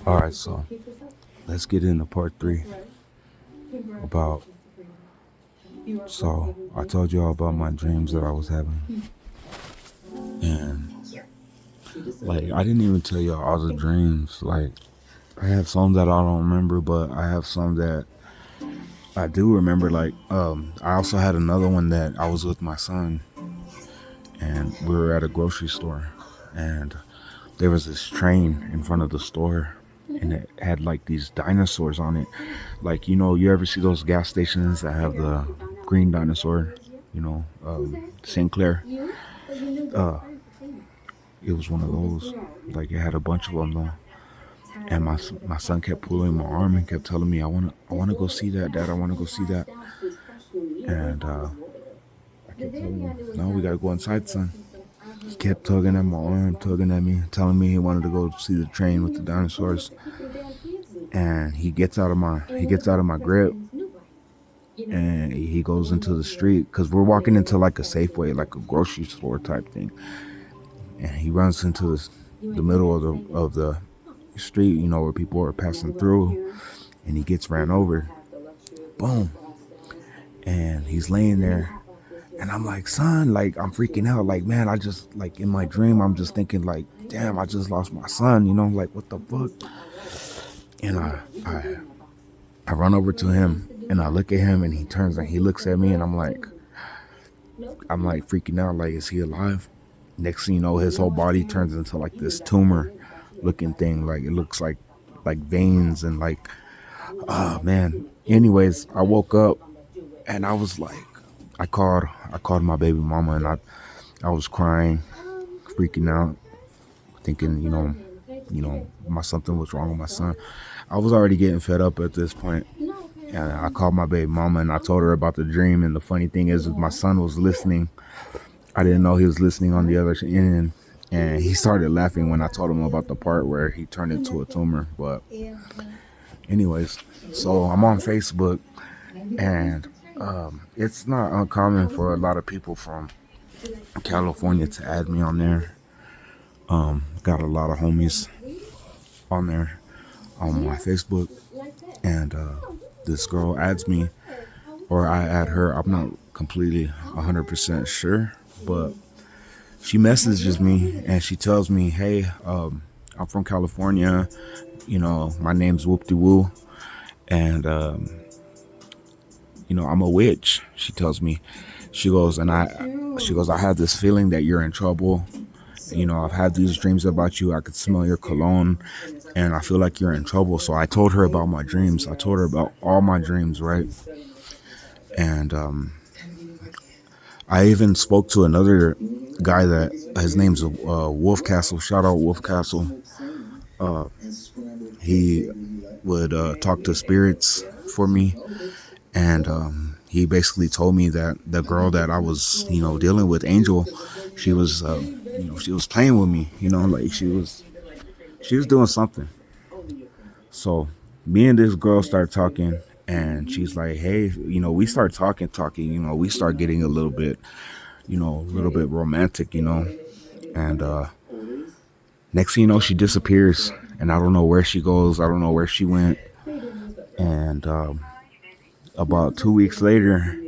All right, so let's get into part 3 about. So I told you all about my dreams that I was having, and like I didn't even tell you all the dreams. Like I have some that I don't remember, but I have some that I do remember. Like I also had another one that I was with my son, and we were at a grocery store, and there was this train in front of the store, and it had like these dinosaurs on it. Like, you ever see those gas stations that have the green dinosaur, Sinclair? Uh, it was one of those. Like, it had a bunch of them though. And my son kept pulling my arm and kept telling me, I wanna go see that, Dad. I wanna go see that. And I kept telling him, no, we gotta go inside, son. He kept tugging at my arm, tugging at me, telling me he wanted to go see the train with the dinosaurs. And he gets out of my grip, and he goes into the street because we're walking into like a Safeway, like a grocery store type thing. And he runs into the middle of the street, where people are passing through, and he gets ran over. Boom. And he's laying there. And I'm like, son, like, I'm freaking out. Like, man, I just, like, in my dream, I'm just thinking, like, damn, I just lost my son, like, what the fuck? And I run over to him, and I look at him, and he turns and he looks at me, and I'm like freaking out, like, is he alive? Next thing you know, his whole body turns into like this tumor looking thing. Like, it looks like veins and like, oh man. Anyways, I woke up and I was like, I called my baby mama, and I was crying, freaking out, thinking, something was wrong with my son. I was already getting fed up at this point. And I called my baby mama, and I told her about the dream. And the funny thing is, my son was listening. I didn't know he was listening on the other end. And he started laughing when I told him about the part where he turned into a tumor. But anyways, so I'm on Facebook, and it's not uncommon for a lot of people from California to add me on there. Got a lot of homies on there on my Facebook, and this girl adds me, or I add her. I'm not completely 100% sure, but she messages me and she tells me, hey, I'm from California, my name's Whoop De Woo, and I'm a witch. She tells me, she goes, I have this feeling that you're in trouble. I've had these dreams about you. I could smell your cologne, and I feel like you're in trouble. So I told her about my dreams. I told her about all my dreams, right? And I even spoke to another guy that his name's Wolf Castle. Shout out Wolf Castle. He would talk to spirits for me, and he basically told me that the girl that I was, dealing with, Angel, she was, she was playing with me, like she was doing something. So me and this girl start talking, and she's like, hey, we start talking, we start getting a little bit, romantic, and next thing you know, she disappears, and I don't know where she goes. I don't know where she went. And about 2 weeks later,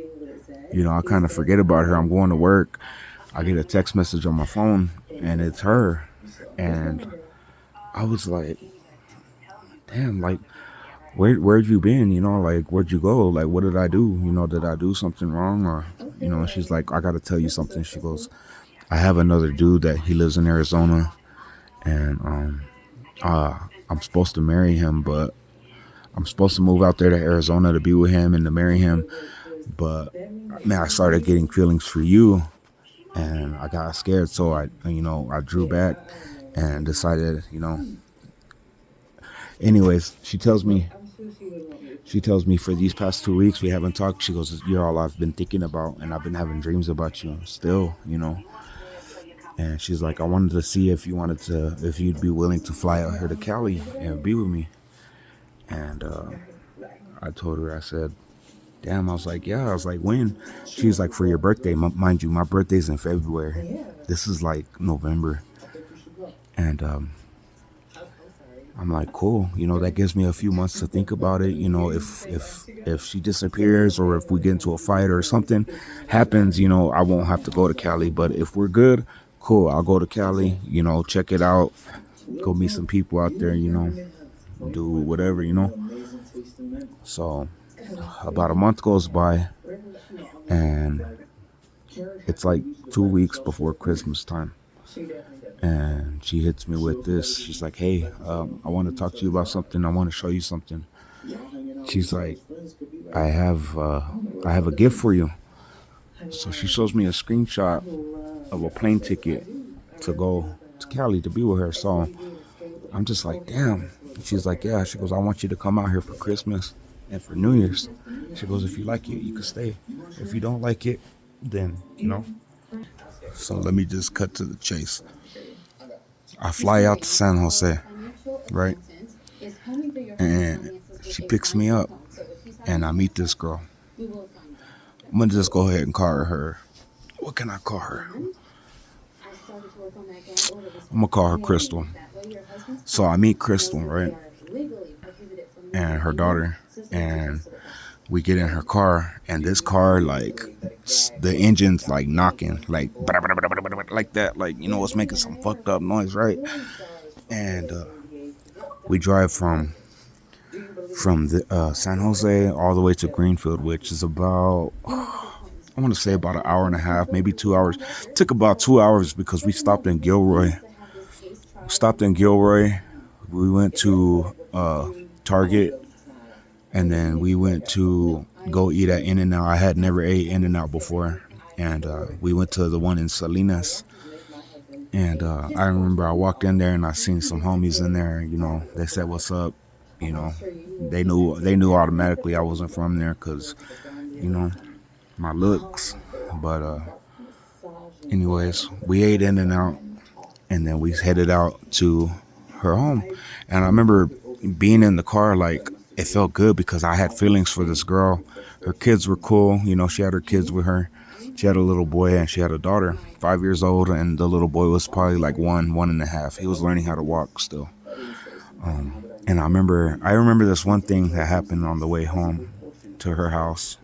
I kind of forget about her. I'm going to work. I get a text message on my phone, and it's her. And I was like, damn, like, where'd you been? Like, where'd you go? Like, what did I do? Did I do something wrong? Or, and she's like, I got to tell you something. She goes, I have another dude that he lives in Arizona, and I'm supposed to marry him, but I'm supposed to move out there to Arizona to be with him and to marry him. But man, I started getting feelings for you, and I got scared. So I drew back and decided, anyways, she tells me for these past 2 weeks, we haven't talked. She goes, you're all I've been thinking about, and I've been having dreams about you still, And she's like, I wanted to see if you'd be willing to fly out here to Cali and be with me. And I told her, I said, damn, I was like, yeah. I was like, when? She's like, for your birthday. Mind you, my birthday's in February. This is like November. And I'm like, cool. That gives me a few months to think about it. If she disappears or if we get into a fight or something happens, I won't have to go to Cali. But if we're good, cool. I'll go to Cali. Check it out. Go meet some people out there. Do whatever. So about a month goes by, and it's like 2 weeks before Christmas time. And she hits me with this. She's like, hey, I want to talk to you about something. I want to show you something. She's like, I have a gift for you. So she shows me a screenshot of a plane ticket to go to Cali to be with her. So I'm just like, damn. She's like, yeah. She goes, I want you to come out here for Christmas and for New Year's. She goes, if you like it, you can stay. If you don't like it, then. So let me just cut to the chase. I fly out to San Jose, right? And she picks me up, and I meet this girl. I'm gonna just go ahead and call her. What can I call her? I'm gonna call her Crystal. So I meet Crystal, right? And her daughter, and we get in her car, and this car, like, the engine's like knocking, like that, like, it's making some fucked up noise, right? And we drive from the San Jose all the way to Greenfield, which is about, I want to say about an hour and a half, maybe 2 hours. It took about 2 hours because we stopped in Gilroy. We went to Target, and then we went to go eat at In-N-Out. I had never ate In-N-Out before, and we went to the one in Salinas. And I remember I walked in there and I seen some homies in there. They said, "What's up?" They knew automatically I wasn't from there because my looks. But anyways, we ate In-N-Out, and then we headed out to her home. And I remember being in the car, like, it felt good because I had feelings for this girl. Her kids were cool. She had her kids with her. She had a little boy and she had a daughter, 5 years old, and the little boy was probably like one and a half. He was learning how to walk still. And I remember this one thing that happened on the way home to her house.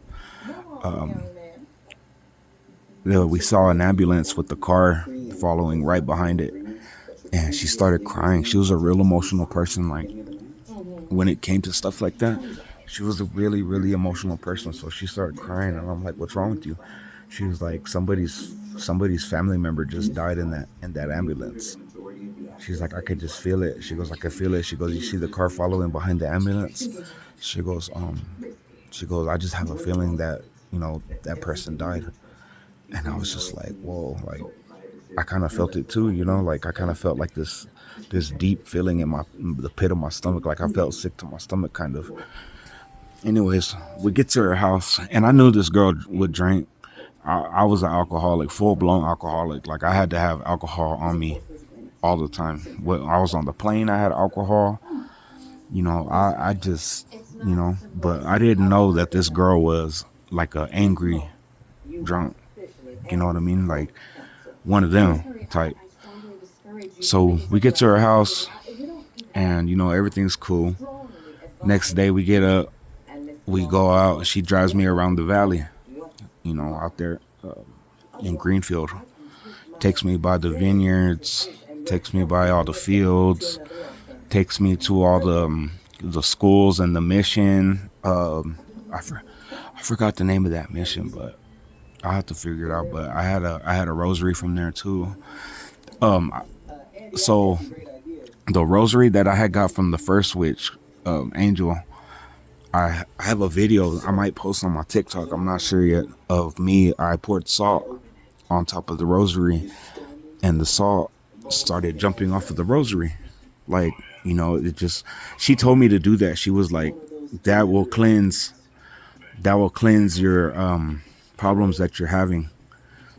We saw an ambulance with the car following right behind it, and she started crying. She was a real emotional person. Like, when it came to stuff like that, she was a really, really emotional person. So she started crying, and I'm like, "What's wrong with you?" She was like, "Somebody's family member just died in that ambulance." She's like, "I could just feel it." She goes, "I could feel it." She goes, "You see the car following behind the ambulance?" She goes, "I just have a feeling that that person died." And I was just like, "Whoa!" Like, I kind of felt it too, like I kind of felt like this deep feeling in the pit of my stomach, like I felt sick to my stomach, kind of. Anyways, we get to her house, and I knew this girl would drink. I was an alcoholic, full blown alcoholic. Like, I had to have alcohol on me all the time. When I was on the plane, I had alcohol. I just, but I didn't know that this girl was like a angry drunk. You know what I mean? Like, one of them type. So we get to her house, and everything's cool. Next day we get up, we go out. She drives me around the valley, out there in Greenfield. Takes me by the vineyards, takes me by all the fields, takes me to all the schools and the mission. I forgot the name of that mission, but I have to figure it out. But I had a rosary from there too. So the rosary that I had got from the first witch, Angel, I have a video I might post on my TikTok. I'm not sure yet, of me. I poured salt on top of the rosary, and the salt started jumping off of the rosary. Like, it just, she told me to do that. She was like, that will cleanse your problems that you're having.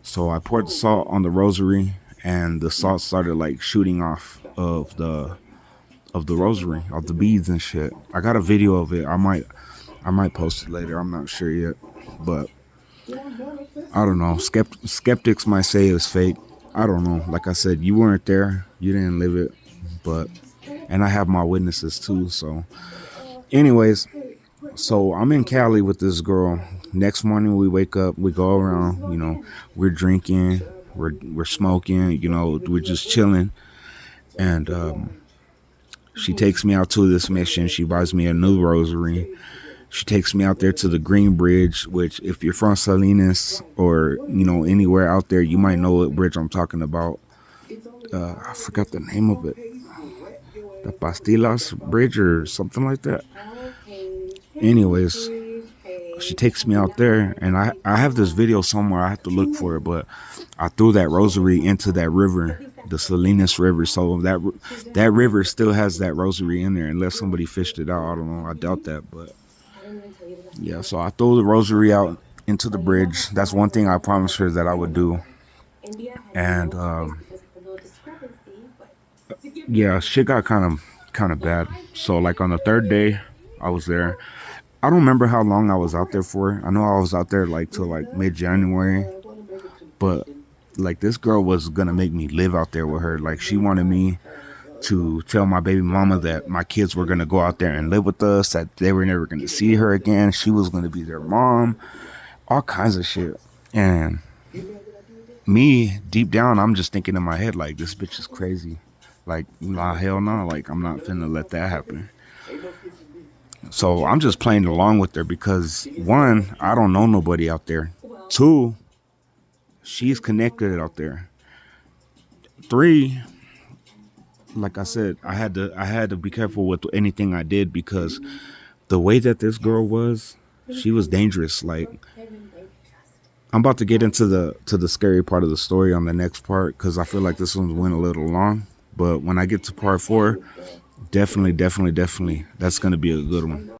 So I poured the salt on the rosary, and the salt started like shooting off of the rosary, of the beads and shit. I got a video of it. I might post it later. I'm not sure yet, but I don't know. Skeptics might say it's fake. I don't know. Like I said, you weren't there, you didn't live it, but and I have my witnesses too. So, anyways, so I'm in Cali with this girl. Next morning we wake up, we go around, we're drinking, we're smoking, we're just chilling, and she takes me out to this mission. She buys me a new rosary. She takes me out there to the Green Bridge, which if you're from Salinas or anywhere out there, you might know what bridge I'm talking about. I forgot the name of it, the Pastillas Bridge or something like that. Anyways, she takes me out there, and I have this video somewhere. I have to look for it, but I threw that rosary into that river, the Salinas River. So that river still has that rosary in there, unless somebody fished it out. I don't know. I doubt that, but yeah. So I threw the rosary out into the bridge. That's one thing I promised her that I would do, and yeah, shit got kind of bad. So like on the third day, I was there. I don't remember how long I was out there for. I know I was out there like till like mid-January, but like this girl was gonna make me live out there with her. Like she wanted me to tell my baby mama that my kids were gonna go out there and live with us, that they were never gonna see her again. She was gonna be their mom, all kinds of shit. And me, deep down, I'm just thinking in my head like, this bitch is crazy. Like, nah, hell no. Like, I'm not finna let that happen. So I'm just playing along with her because one, I don't know nobody out there. Two, she's connected out there. Three, like I said, I had to be careful with anything I did because the way that this girl was, she was dangerous. Like I'm about to get into the scary part of the story on the next part because I feel like this one went a little long. But when I get to part 4, definitely, that's gonna be a good one.